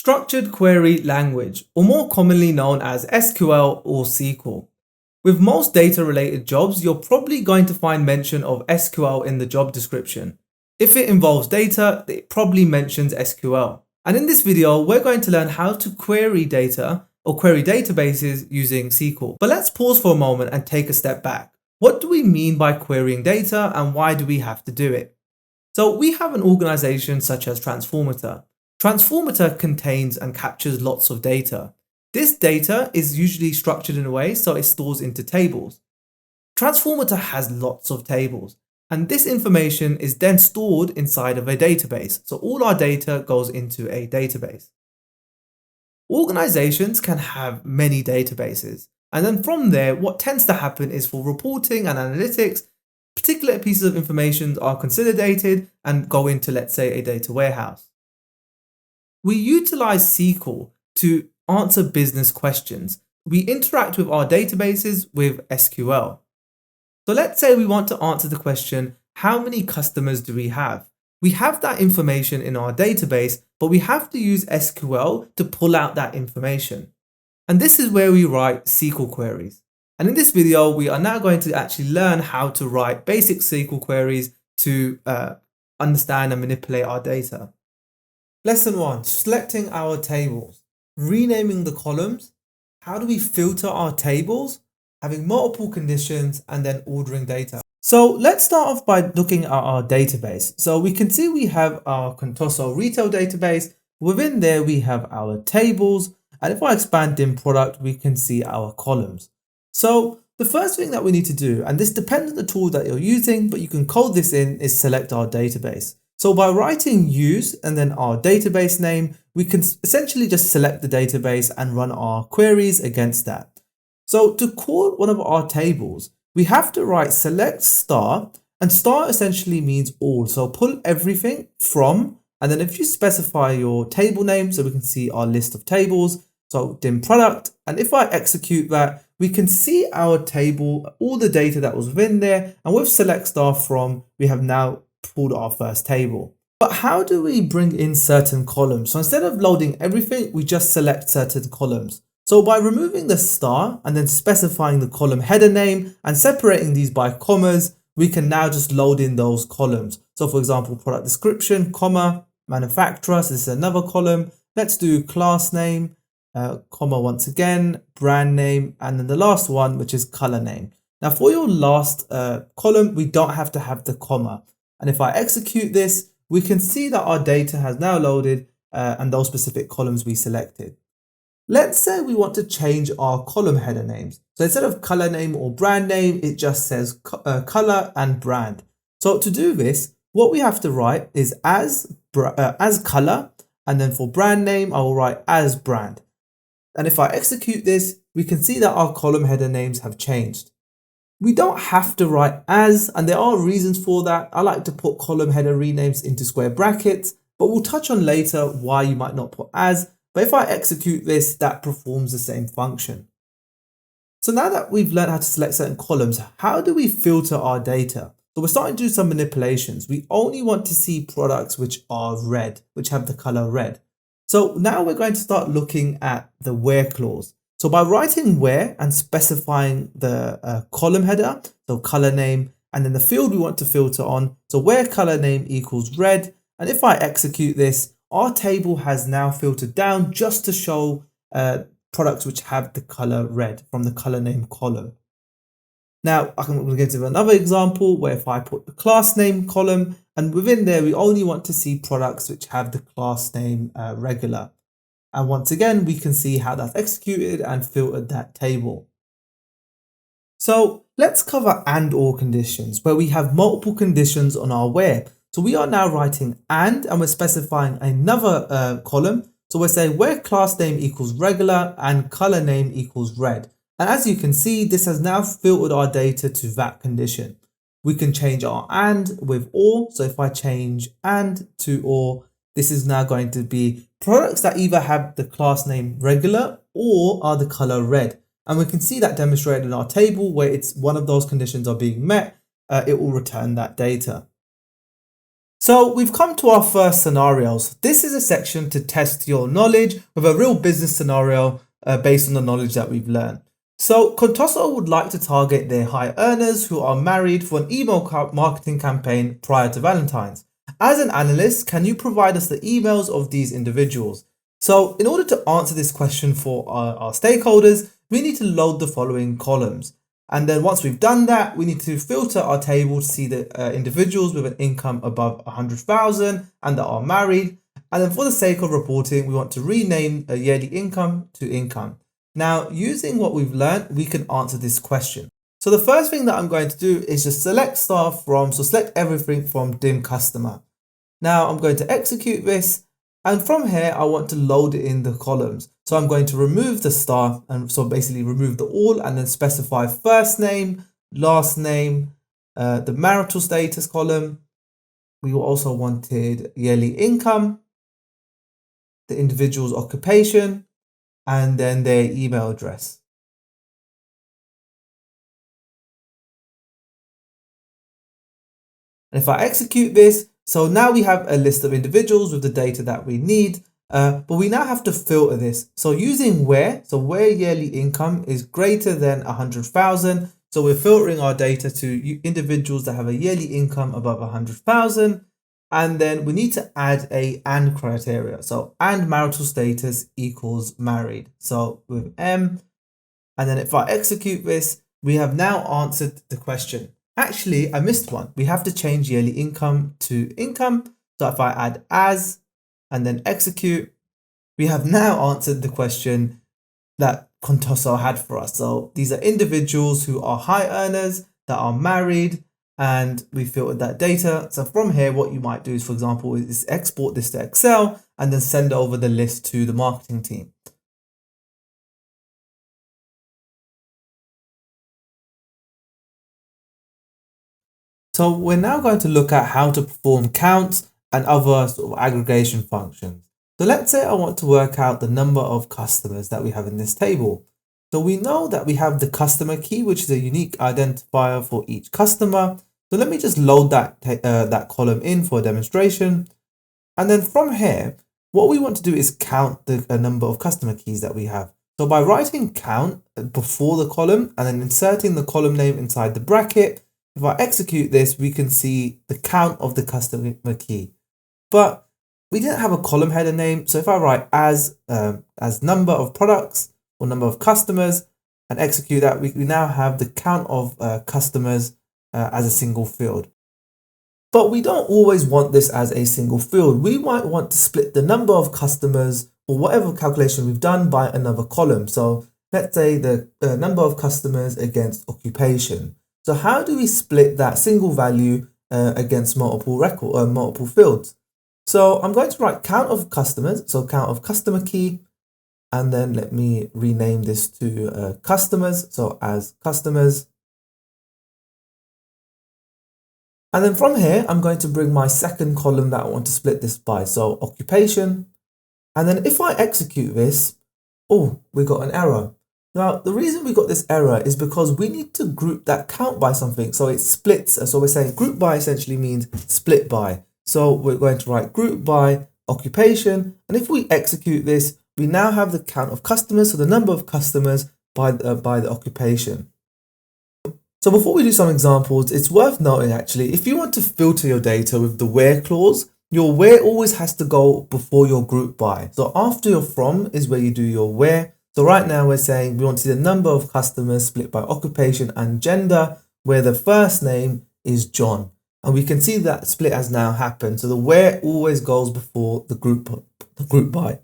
Structured Query Language, or more commonly known as SQL or SQL. With most data-related jobs, you're probably going to find mention of SQL in the job description. If it involves data, it probably mentions SQL. And in this video, we're going to learn how to query data or query databases using SQL. But let's pause for a moment and take a step back. What do we mean by querying data and why do we have to do it? So we have an organization such as Transformator. Transformator contains and captures lots of data. This data is usually structured in a way so it stores into tables. Transformator has lots of tables, and this information is then stored inside of a database. So all our data goes into a database. Organizations can have many databases, and then from there, what tends to happen is for reporting and analytics, particular pieces of information are consolidated and go into, let's say, a data warehouse. We utilize SQL to answer business questions. We interact with our databases with SQL. So let's say we want to answer the question, how many customers do we have? We have that information in our database, but we have to use SQL to pull out that information. And this is where we write SQL queries. And in this video, we are now going to actually learn how to write basic SQL queries to understand and manipulate our data. Lesson 1, selecting our tables, renaming the columns, how do we filter our tables, having multiple conditions, and then ordering data. So let's start off by looking at our database. So we can see we have our Contoso retail database. Within there, we have our tables. And if I expand dim product, we can see our columns. So the first thing that we need to do, and this depends on the tool that you're using, but you can code this in, is select our database. So by writing use and then our database name, we can essentially just select the database and run our queries against that. So to call one of our tables, we have to write select star, and star essentially means all. So pull everything from, and then if you specify your table name, so we can see our list of tables, so dim product, and if I execute that, we can see our table, all the data that was within there, and with select star from, we have now pulled our first table. But how do we bring in certain columns? So instead of loading everything, we just select certain columns. So by removing the star and then specifying the column header name and separating these by commas, we can now just load in those columns. So for example, product description, comma, manufacturer, so this is another column. Let's do class name, comma once again, brand name, and then the last one, which is color name. Now for your last column, we don't have to have the comma. And if I execute this, we can see that our data has now loaded and those specific columns we selected. Let's say we want to change our column header names. So instead of color name or brand name, it just says color and brand. So to do this, what we have to write is as color, and then for brand name, I will write as brand. And if I execute this, we can see that our column header names have changed. We don't have to write as, and there are reasons for that. I like to put column header renames into square brackets, but we'll touch on later why you might not put as. But if I execute this, that performs the same function. So now that we've learned how to select certain columns, how do we filter our data? So we're starting to do some manipulations. We only want to see products which are red, which have the color red. So now we're going to start looking at the where clause. So by writing where and specifying the column header, so color name, and then the field we want to filter on, so where color name equals red. And if I execute this, our table has now filtered down just to show products which have the color red from the color name column. Now I'm going to go to another example where if I put the class name column, and within there we only want to see products which have the class name regular. And once again, we can see how that's executed and filtered that table. So let's cover and or conditions where we have multiple conditions on our where. So we are now writing and we're specifying another column. So we're saying where class name equals regular and color name equals red. And as you can see, this has now filtered our data to that condition. We can change our and with or. So if I change and to or, this is now going to be products that either have the class name regular or are the color red. And we can see that demonstrated in our table where it's one of those conditions are being met, it will return that data. So we've come to our first scenarios. This is a section to test your knowledge with a real business scenario based on the knowledge that we've learned. So Contoso would like to target their high earners who are married for an email marketing campaign prior to Valentine's. As an analyst, can you provide us the emails of these individuals? So in order to answer this question for our stakeholders, we need to load the following columns. And then once we've done that, we need to filter our table to see the individuals with an income above 100,000 and that are married. And then for the sake of reporting, we want to rename a yearly income to income. Now, using what we've learned, we can answer this question. So the first thing that I'm going to do is just select select everything from dim customer. Now I'm going to execute this. And from here, I want to load it in the columns. So I'm going to remove the star and so basically remove the all and then specify first name, last name, the marital status column. We also wanted yearly income, the individual's occupation, and then their email address. And if I execute this, so now we have a list of individuals with the data that we need, but we now have to filter this. So using where yearly income is greater than 100,000. So we're filtering our data to individuals that have a yearly income above 100,000. And then we need to add a and criteria. So and marital status equals married. So with M, and then if I execute this, we have now answered the question. Actually, I missed one. We have to change yearly income to income. So if I add as and then execute, we have now answered the question that Contoso had for us. So these are individuals who are high earners that are married, and we filtered that data. So from here, what you might do is, for example, is export this to Excel and then send over the list to the marketing team. So we're now going to look at how to perform counts and other sort of aggregation functions. So let's say I want to work out the number of customers that we have in this table. So we know that we have the customer key, which is a unique identifier for each customer. So let me just load that column in for a demonstration. And then from here, what we want to do is count the number of customer keys that we have. So by writing count before the column and then inserting the column name inside the bracket, if I execute this, we can see the count of the customer key. But we didn't have a column header name. So if I write as number of products or number of customers and execute that, we now have the count of customers as a single field. But we don't always want this as a single field. We might want to split the number of customers or whatever calculation we've done by another column. So let's say the number of customers against occupation. So how do we split that single value against multiple fields? So I'm going to write count of customers, so count of customer key, and then let me rename this to customers, so as customers. And then from here, I'm going to bring my second column that I want to split this by, so occupation. And then if I execute this, oh, we got an error. Now, the reason we got this error is because we need to group that count by something. So it splits. So we're saying group by essentially means split by. So we're going to write group by occupation. And if we execute this, we now have the count of customers. So the number of customers by the occupation. So before we do some examples, it's worth noting actually, if you want to filter your data with the where clause, your where always has to go before your group by. So after your from is where you do your where. So right now we're saying we want to see the number of customers split by occupation and gender, where the first name is John. And we can see that split has now happened. So the where always goes before the group by.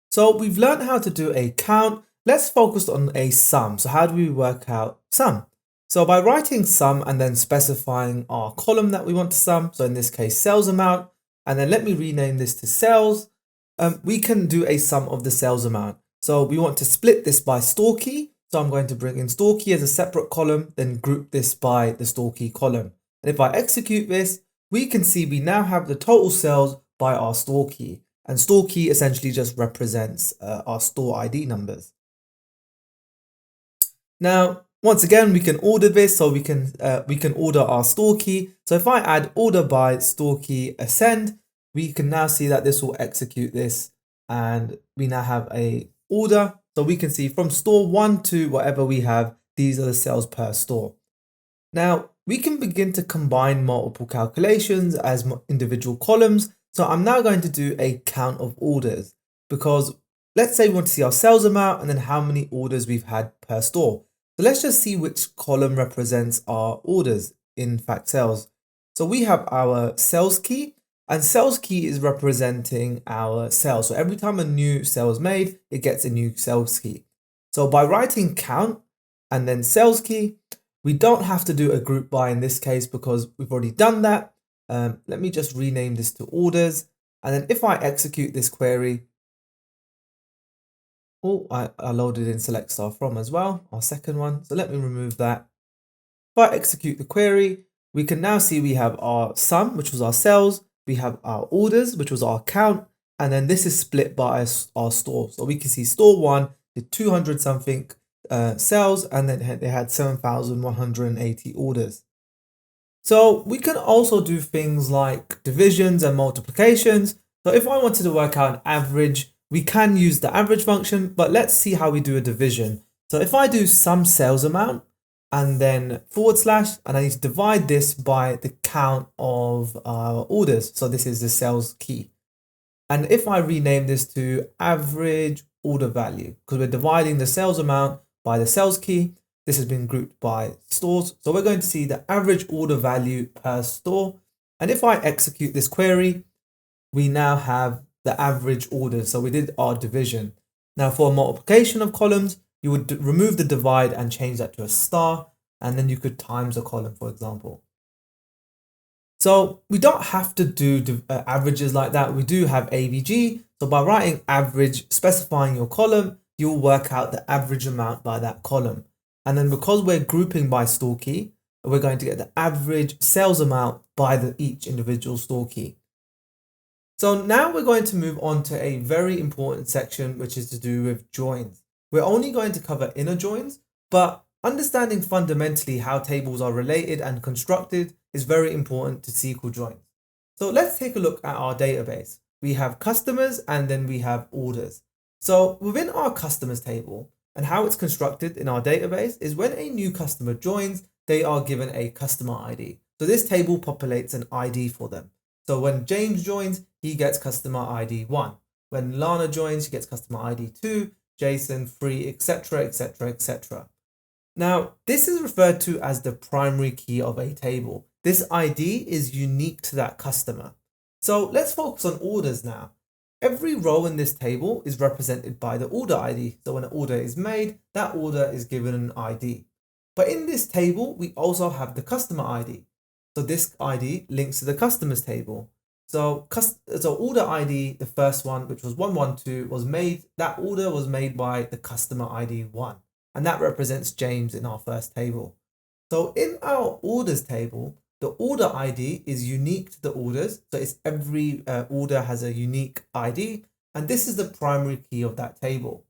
So we've learned how to do a count. Let's focus on a sum. So how do we work out sum? So by writing sum and then specifying our column that we want to sum, so in this case sales amount, and then let me rename this to sales, we can do a sum of the sales amount. So we want to split this by store key. So I'm going to bring in store key as a separate column, then group this by the store key column. And if I execute this, we can see we now have the total sales by our store key. And store key essentially just represents our store ID numbers. Now, Once again, we can order this, so we can order our store key. So if I add order by store key ascend, we can now see that this will execute this, and we now have a order. So we can see from store 1 to whatever we have, these are the sales per store. Now we can begin to combine multiple calculations as individual columns. So I'm now going to do a count of orders, because let's say we want to see our sales amount and then how many orders we've had per store. So let's just see which column represents our orders, in fact sales. So we have our sales key, and sales key is representing our sales. So every time a new sale is made, it gets a new sales key. So by writing count and then sales key, we don't have to do a group by in this case because we've already done that. Let me just rename this to orders. And then if I execute this query, I loaded in select star from as well, our second one. So let me remove that. If I execute the query, we can now see we have our sum, which was our sales. We have our orders, which was our count. And then this is split by our store. So we can see store 1 did 200 something sales, and then they had 7,180 orders. So we can also do things like divisions and multiplications. So if I wanted to work out an average, we can use the average function, but let's see how we do a division. So if I do sum sales amount and then /, and I need to divide this by the count of orders. So this is the sales key. And if I rename this to average order value, because we're dividing the sales amount by the sales key, this has been grouped by stores. So we're going to see the average order value per store. And if I execute this query, we now have the average order. So we did our division. Now for multiplication of columns, you would remove the divide and change that to a star, and then you could times a column, for example. So we don't have to do averages like that. We do have AVG. So by writing average, specifying your column, you'll work out the average amount by that column. And then because we're grouping by store key, we're going to get the average sales amount by each individual store key. So now we're going to move on to a very important section, which is to do with joins. We're only going to cover inner joins, but understanding fundamentally how tables are related and constructed is very important to SQL joins. So let's take a look at our database. We have customers and then we have orders. So within our customers table, and how it's constructed in our database is when a new customer joins, they are given a customer ID. So this table populates an ID for them. So when James joins, he gets customer ID 1. When Lana joins, she gets customer ID 2, Jason 3, etc, etc, etc. Now, this is referred to as the primary key of a table. This ID is unique to that customer. So let's focus on orders now. Every row in this table is represented by the order ID. So when an order is made, that order is given an ID. But in this table, we also have the customer ID. So this ID links to the customers table. So order ID, the first one, which was 112, was made. That order was made by the customer ID 1. And that represents James in our first table. So in our orders table, the order ID is unique to the orders. So it's every order has a unique ID. And this is the primary key of that table.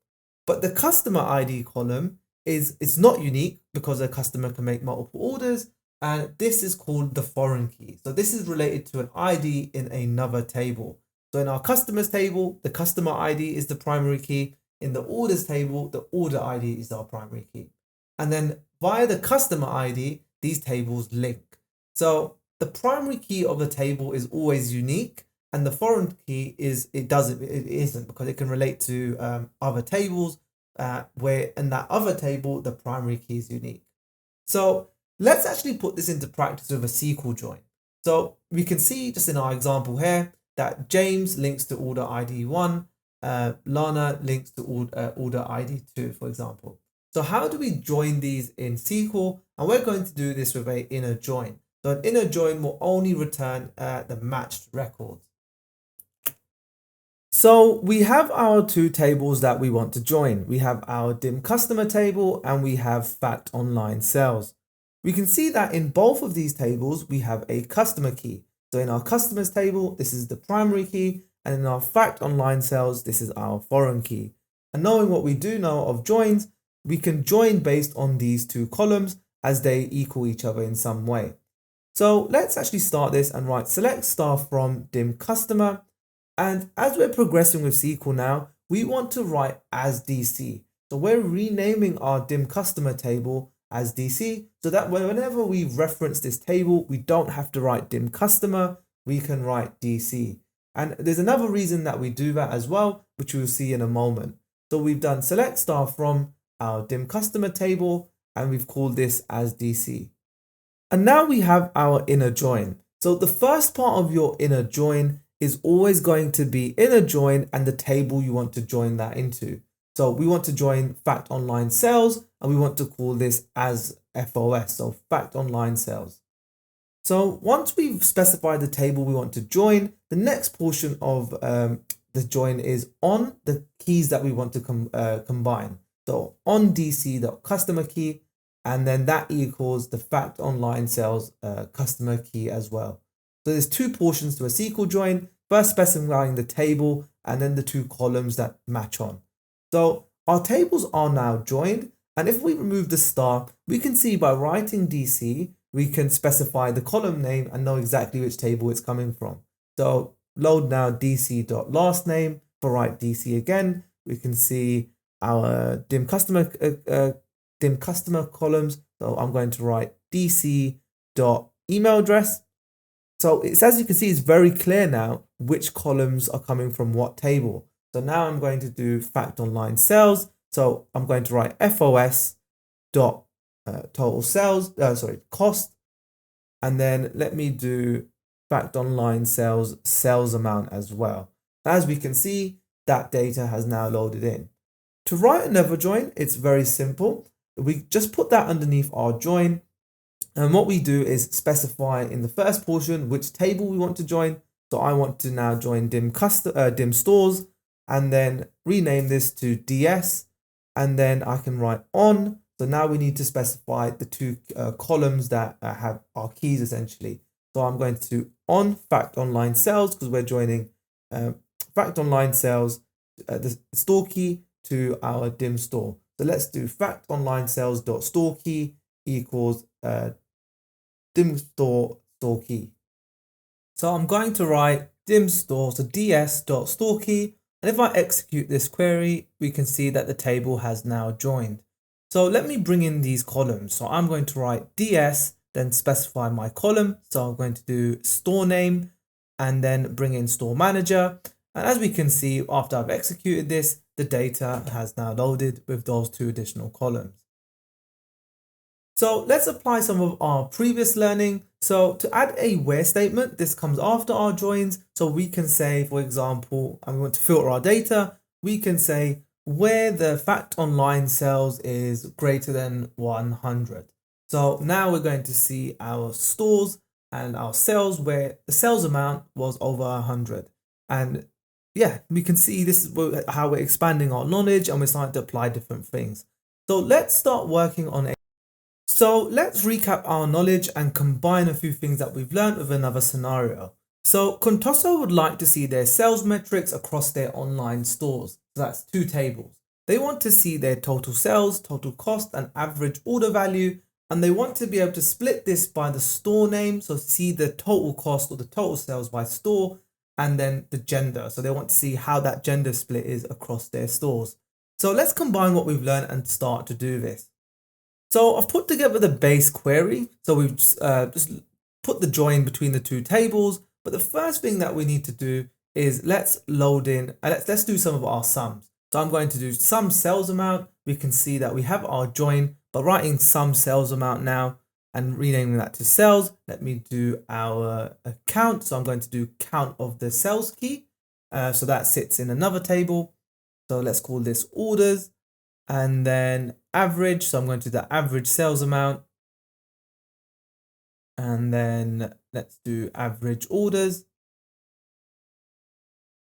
But the customer ID column it's not unique because a customer can make multiple orders. And this is called the foreign key. So this is related to an ID in another table. So in our customers table, the customer ID is the primary key. In the orders table, the order ID is our primary key. And then via the customer ID, these tables link. So the primary key of the table is always unique, and the foreign key isn't because it can relate to other tables where in that other table, the primary key is unique. So let's actually put this into practice with a SQL join. So we can see just in our example here that James links to order ID 1, Lana links to order ID 2, for example. So how do we join these in SQL? And we're going to do this with an inner join. So an inner join will only return the matched records. So we have our two tables that we want to join. We have our dim customer table and we have fact online sales. We can see that in both of these tables, we have a customer key. So in our customers table, this is the primary key, and in our fact online sales, this is our foreign key. And knowing what we do know of joins, we can join based on these two columns as they equal each other in some way. So let's actually start this and write select star from dim customer. And as we're progressing with SQL now, we want to write as DC. So we're renaming our dim customer table as DC so that whenever we reference this table, we don't have to write dim customer, we can write DC. And there's another reason that we do that as well, which we'll see in a moment. So we've done select star from our dim customer table and we've called this as DC. And now we have our inner join. So the first part of your inner join is always going to be inner join and the table you want to join that into. So we want to join fact online sales and we want to call this as FOS, so fact online sales. So once we've specified the table we want to join, the next portion of the join is on the keys that we want to combine. So on DC.customer key, and then that equals the fact online sales customer key as well. So there's two portions to a SQL join, first specifying the table and then the two columns that match on. So our tables are now joined. And if we remove the star, we can see by writing DC, we can specify the column name and know exactly which table it's coming from. So load now DC.lastName for write DC again. We can see our dim customer columns. So I'm going to write DC.email address. So it's, as you can see, it's very clear now which columns are coming from what table. So now I'm going to do fact online sales. So I'm going to write FOS dot total sales, cost. And then let me do fact online sales amount as well. As we can see, that data has now loaded in. To write another join, it's very simple. We just put that underneath our join. And what we do is specify in the first portion which table we want to join. So I want to now join dim stores and then rename this to DS. And then I can write on. So now we need to specify the two columns that have our keys essentially. So I'm going to do on fact online sales because we're joining fact online sales, the store key to our dim store. So let's do fact online sales dot store key equals dim store key. So I'm going to write dim store, so ds dot store key. And if I execute this query, we can see that the table has now joined. So let me bring in these columns. So I'm going to write ds, then specify my column. So I'm going to do store name and then bring in store manager. And as we can see, after I've executed this, the data has now loaded with those two additional columns. So let's apply some of our previous learning. So to add a where statement, this comes after our joins. So we can say, for example, and we want to filter our data, we can say where the fact online sales is greater than 100. So now we're going to see our stores and our sales where the sales amount was over 100. And yeah, we can see this is how we're expanding our knowledge and we're starting to apply different things. So let's start working on So let's recap our knowledge and combine a few things that we've learned with another scenario. So Contoso would like to see their sales metrics across their online stores. So that's two tables. They want to see their total sales, total cost and average order value. And they want to be able to split this by the store name. So see the total cost or the total sales by store and then the gender. So they want to see how that gender split is across their stores. So let's combine what we've learned and start to do this. So I've put together the base query. So we've just put the join between the two tables. But the first thing that we need to do is let's load in, let's do some of our sums. So I'm going to do sum sales amount. We can see that we have our join, but writing sum sales amount now and renaming that to sales. Let me do our count. So I'm going to do count of the sales key. So that sits in another table. So let's call this orders. And then average, so I'm going to do the average sales amount. And then let's do average orders.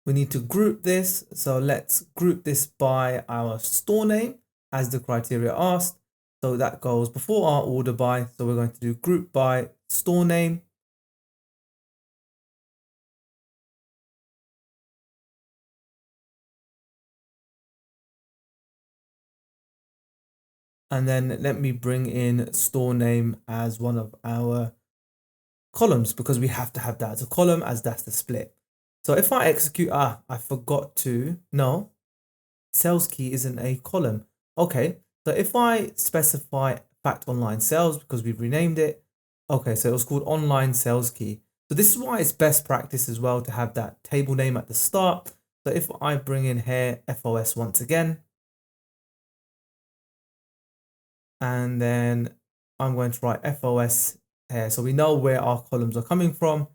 We need to group this. So let's group this by our store name as the criteria asked. So that goes before our order by. So we're going to do group by store name. And then let me bring in store name as one of our columns because we have to have that as a column as that's the split. So if I execute, I forgot to, no, sales key isn't a column. Okay, so if I specify fact online sales because we've renamed it, okay, so it was called online sales key. So this is why it's best practice as well to have that table name at the start. So if I bring in here FOS once again, and then I'm going to write FOS here. So we know where our columns are coming from.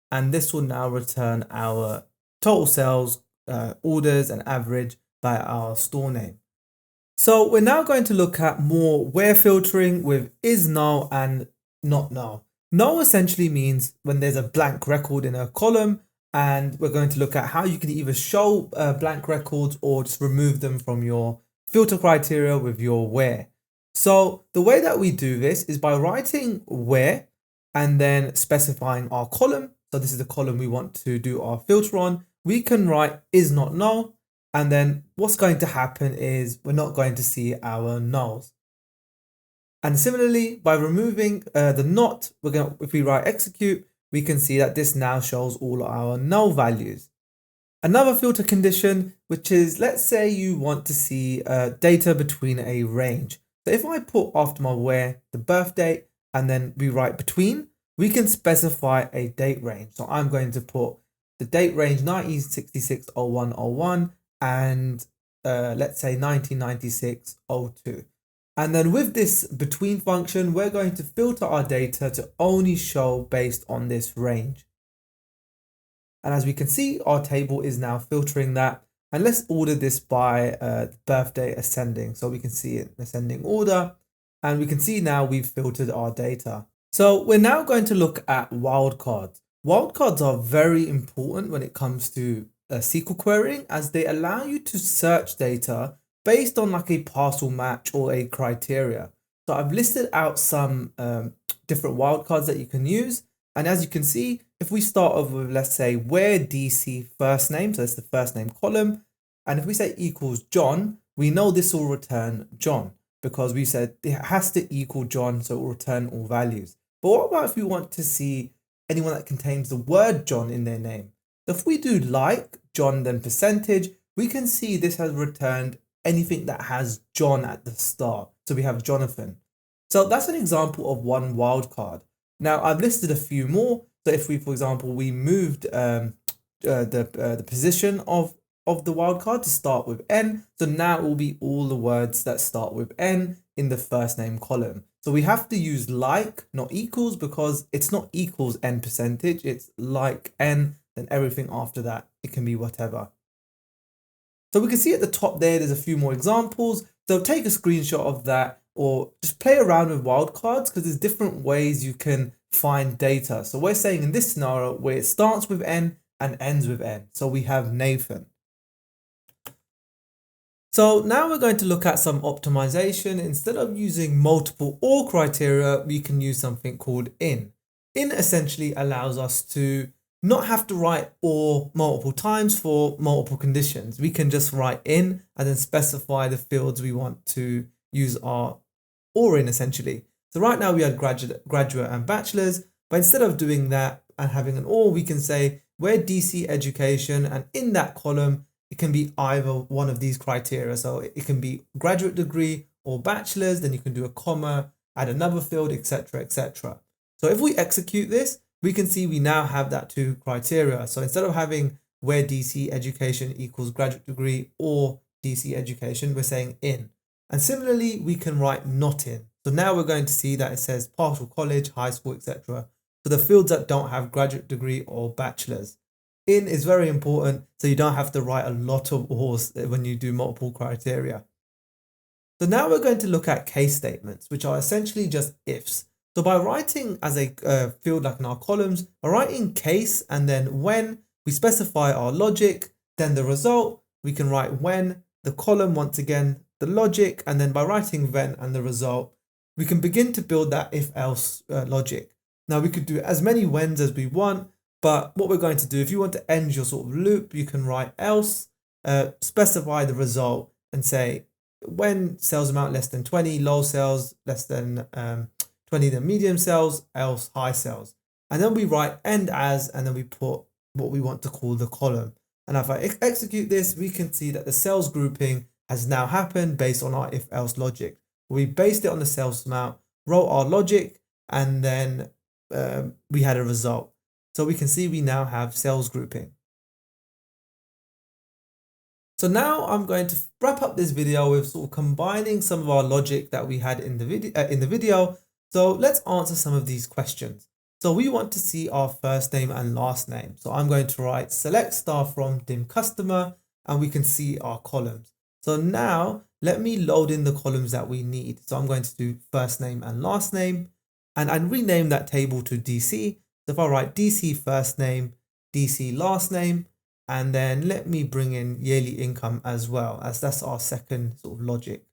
And this will now return our total sales, orders and average by our store name. So we're now going to look at more where filtering with is null and not null. Null essentially means when there's a blank record in a column, and we're going to look at how you can either show blank records or just remove them from your filter criteria with your where. So the way that we do this is by writing where and then specifying our column. So this is the column we want to do our filter on. We can write is not null. And then what's going to happen is we're not going to see our nulls. And similarly, by removing the not, if we write execute, we can see that this now shows all our null values. Another filter condition, which is, let's say you want to see data between a range. So if I put after my where the birth date and then we write between, we can specify a date range. So I'm going to put the date range 1966-01-01 and let's say 1996-02. And then with this between function, we're going to filter our data to only show based on this range. And as we can see, our table is now filtering that. And let's order this by birthday ascending. So we can see it in ascending order. And we can see now we've filtered our data. So we're now going to look at wildcards. Wildcards are very important when it comes to SQL querying, as they allow you to search data based on like a partial match or a criteria. So I've listed out some different wildcards that you can use. And as you can see, if we start off with, let's say, where DC first name, so that's the first name column. And if we say equals John, we know this will return John because we said it has to equal John, so it will return all values. But what about if we want to see anyone that contains the word John in their name? So if we do like John, then percentage, we can see this has returned anything that has John at the start. So we have Jonathan. So that's an example of one wildcard. Now I've listed a few more. So if we, for example, we moved the position of the wildcard to start with N. So now it will be all the words that start with N in the first name column. So we have to use like, not equals, because it's not equals N percentage. It's like N, then everything after that, it can be whatever. So we can see at the top there's a few more examples. So take a screenshot of that or just play around with wildcards because there's different ways you can find data. So we're saying in this scenario where it starts with N and ends with N. So we have Nathan. So now we're going to look at some optimization. Instead of using multiple OR criteria, we can use something called in. In essentially allows us to not have to write OR multiple times for multiple conditions. We can just write in and then specify the fields we want to use our OR in essentially. So right now we had graduate and bachelor's, but instead of doing that and having an OR, we can say where DC education, and in that column, it can be either one of these criteria. So it can be graduate degree or bachelor's, then you can do a comma, add another field, etc., etc. So if we execute this, we can see we now have that two criteria. So instead of having where DC education equals graduate degree or DC education, we're saying in. And similarly, we can write not in. So now we're going to see that it says partial college, high school, etc. for the fields that don't have graduate degree or bachelor's. In is very important, so you don't have to write a lot of ORs when you do multiple criteria. So now we're going to look at case statements, which are essentially just ifs. So by writing as a field like in our columns, by writing case and then when, we specify our logic, then the result, we can write when, the column once again, the logic, and then by writing then and the result, we can begin to build that if-else logic. Now we could do as many whens as we want, but what we're going to do, if you want to end your sort of loop, you can write else, specify the result and say when sales amount less than 20, low sales, less than 20, then medium sales, else high sales. And then we write end as, and then we put what we want to call the column. And if I execute this, we can see that the sales grouping has now happened based on our if else logic. We based it on the sales amount, wrote our logic, and then we had a result. So we can see we now have sales grouping. So now I'm going to wrap up this video with sort of combining some of our logic that we had in the video. So let's answer some of these questions. So we want to see our first name and last name. So I'm going to write select star from dim customer, and we can see our columns. So now let me load in the columns that we need. So I'm going to do first name and last name, and I rename that table to DC. So if I write DC first name, DC last name, and then let me bring in yearly income as well, as that's our second sort of logic.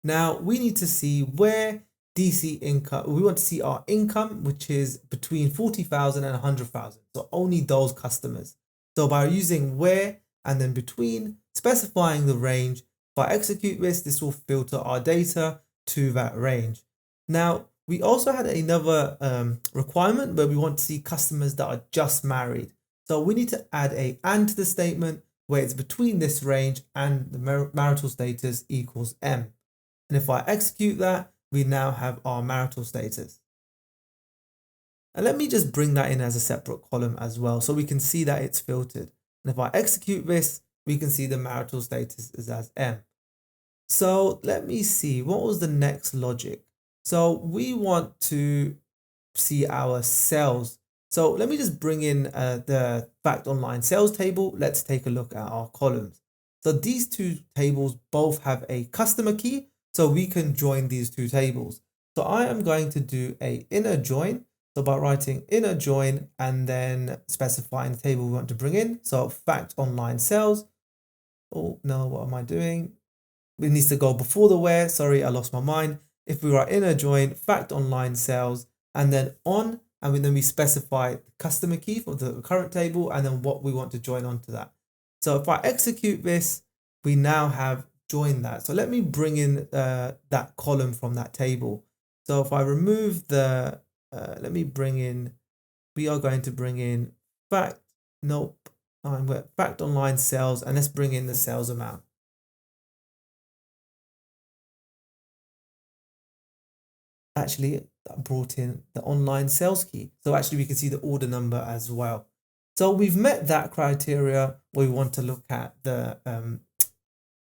Now we need to see where DC income, we want to see our income, which is between 40,000 and 100,000. So only those customers. So by using where and then between, specifying the range, if I execute this will filter our data to that range. Now, we also had another requirement where we want to see customers that are just married. So we need to add a and to the statement where it's between this range and the marital status equals M. And if I execute that, we now have our marital status. And let me just bring that in as a separate column as well, so we can see that it's filtered. And if I execute this, we can see the marital status is as M. So let me see, what was the next logic? So we want to see our sales. So let me just bring in the fact online sales table. Let's take a look at our columns. So these two tables both have a customer key, so we can join these two tables. So I am going to do a inner join. So by writing inner join and then specifying the table we want to bring in. So fact online sales. Oh no, what am I doing? It needs to go before the where. Sorry, I lost my mind. If we write inner join, fact online sales, and then on, and then we specify the customer key for the current table and then what we want to join onto that. So if I execute this, we now have joined that. So let me bring in that column from that table. So if I remove the, let me bring in, we are going to bring in fact, nope, fact online sales, and let's bring in the sales amount. Actually, that brought in the online sales key. So actually we can see the order number as well. So we've met that criteria where we want to look at the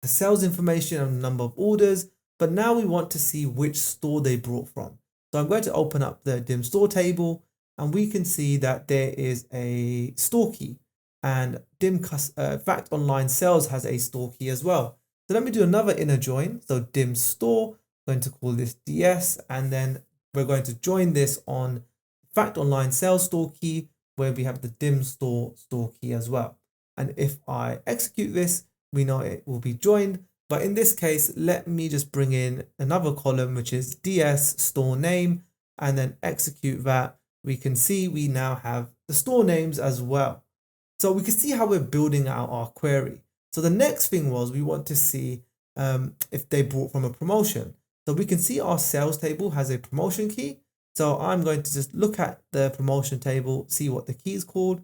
sales information and the number of orders, but now we want to see which store they brought from. So I'm going to open up the dim store table, and we can see that there is a store key, and fact online sales has a store key as well. So let me do another inner join. So dim store, I'm going to call this DS, and then we're going to join this on fact online sales store key, where we have the dim store key as well. And if I execute this, we know it will be joined. But in this case, let me just bring in another column, which is DS store name, and then execute that. We can see we now have the store names as well. So we can see how we're building out our query. So the next thing was we want to see if they bought from a promotion. So we can see our sales table has a promotion key. So I'm going to just look at the promotion table, see what the key is called.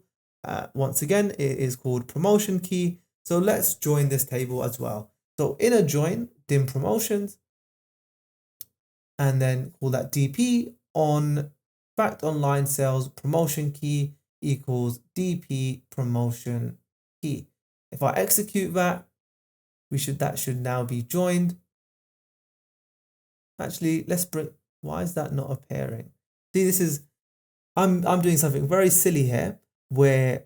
Once again, it is called promotion key. So let's join this table as well. So inner join dim promotions, and then call that DP on fact online sales promotion key equals DP promotion key. If I execute that, that should now be joined. Actually, let's bring, why is that not appearing? See, this is, I'm doing something very silly here where,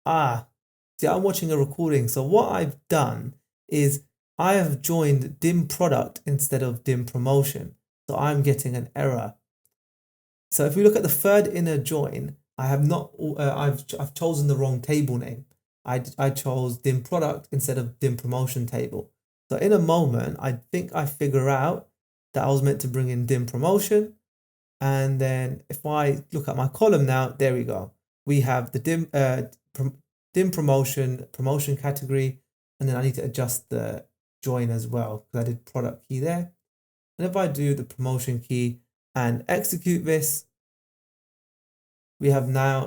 see, I'm watching a recording. So what I've done is I have joined dim product instead of dim promotion. So I'm getting an error. So if we look at the third inner join, I have not, I've chosen the wrong table name. I chose dim product instead of dim promotion table. So in a moment, I think I figure out that I was meant to bring in dim promotion. And then if I look at my column now, there we go. We have the dim promotion category, and then I need to adjust the join as well because I did product key there. And if I do the promotion key and execute this, we have now